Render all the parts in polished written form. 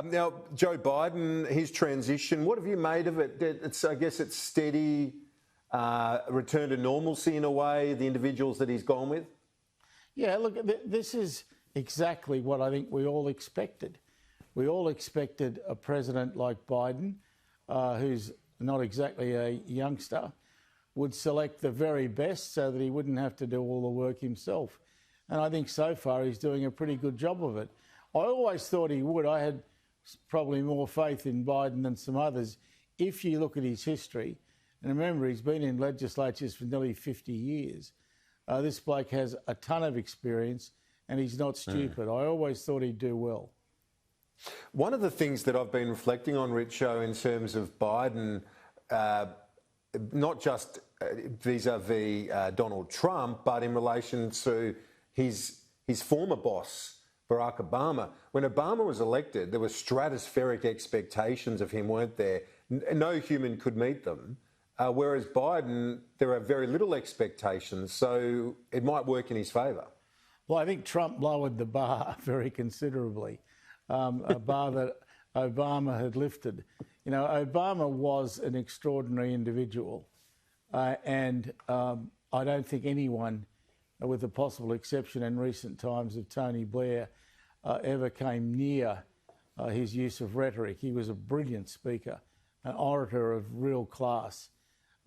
Now, Joe Biden, his transition, what have you made of it? I guess it's steady, return to normalcy in a way, the individuals that he's gone with? Yeah, look, this is exactly what I think we all expected. We all expected a president like Biden, who's not exactly a youngster, would select the very best so that he wouldn't have to do all the work himself. And I think so far he's doing a pretty good job of it. I always thought he would. I had probably more faith in Biden than some others. If you look at his history, and remember, he's been in legislatures for nearly 50 years. This bloke has a ton of experience and he's not stupid. I always thought he'd do well. One of the things that I've been reflecting on, Richo, in terms of Biden, not just vis-a-vis Donald Trump, but in relation to his former boss, Barack Obama. When Obama was elected, there were stratospheric expectations of him, weren't there? No human could meet them. Whereas Biden, there are very little expectations, so it might work in his favour. Well, I think Trump lowered the bar very considerably, a bar that Obama had lifted. You know, Obama was an extraordinary individual, and I don't think anyone, with the possible exception in recent times of Tony Blair, ever came near his use of rhetoric. He was a brilliant speaker, an orator of real class.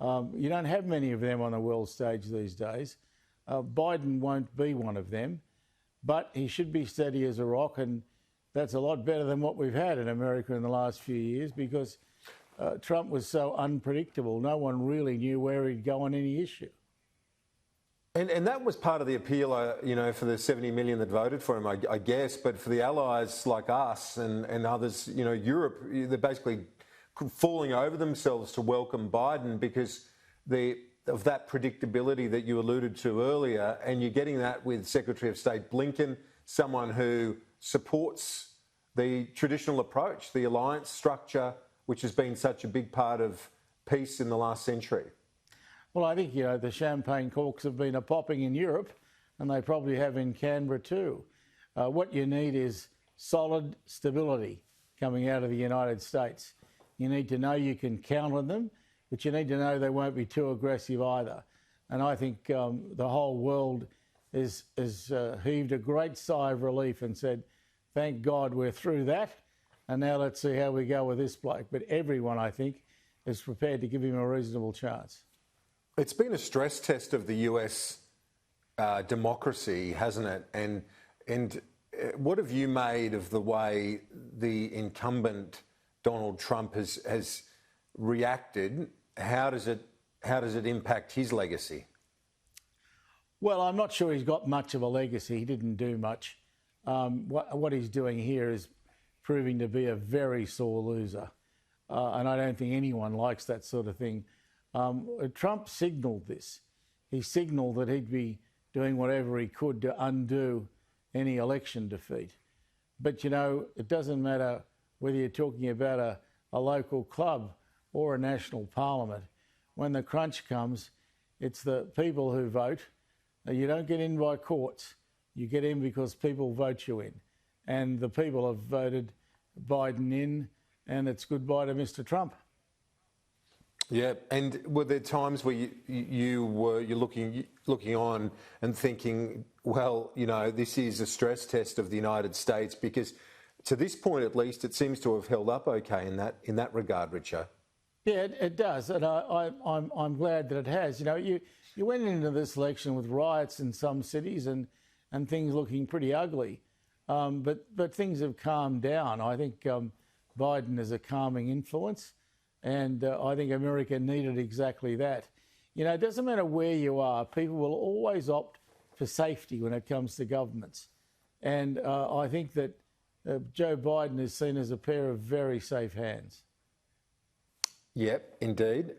You don't have many of them on the world stage these days. Biden won't be one of them, but he should be steady as a rock, and that's a lot better than what we've had in America in the last few years because Trump was so unpredictable. No one really knew where he'd go on any issue. And that was part of the appeal, you know, for the 70 million that voted for him, I guess. But for the allies like us and others, you know, Europe, they're basically falling over themselves to welcome Biden because of that predictability that you alluded to earlier. And you're getting that with Secretary of State Blinken, someone who supports the traditional approach, the alliance structure, which has been such a big part of peace in the last century. Well, I think, you know, the champagne corks have been a-popping in Europe, and they probably have in Canberra too. What you need is solid stability coming out of the United States. You need to know you can count on them, but you need to know they won't be too aggressive either. And I think the whole world has heaved a great sigh of relief and said, thank God we're through that, and now let's see how we go with this bloke. But everyone, I think, is prepared to give him a reasonable chance. It's been a stress test of the US democracy, hasn't it? And what have you made of the way the incumbent Donald Trump has reacted? How does it impact his legacy? Well, I'm not sure he's got much of a legacy. He didn't do much. What he's doing here is proving to be a very sore loser. And I don't think anyone likes that sort of thing. Trump signalled this. He signalled that he'd be doing whatever he could to undo any election defeat. But, you know, it doesn't matter whether you're talking about a local club or a national parliament. When the crunch comes, it's the people who vote. You don't get in by courts. You get in because people vote you in. And the people have voted Biden in, and it's goodbye to Mr. Trump. Yeah, and were there times where you're looking on and thinking, well, you know, this is a stress test of the United States, because to this point at least it seems to have held up okay in that regard, Richo. Yeah, it does, and I'm glad that it has. You know, you went into this election with riots in some cities and things looking pretty ugly, but things have calmed down. I think Biden is a calming influence. And I think America needed exactly that. You know, it doesn't matter where you are, people will always opt for safety when it comes to governments. And I think that Joe Biden is seen as a pair of very safe hands. Yep, indeed.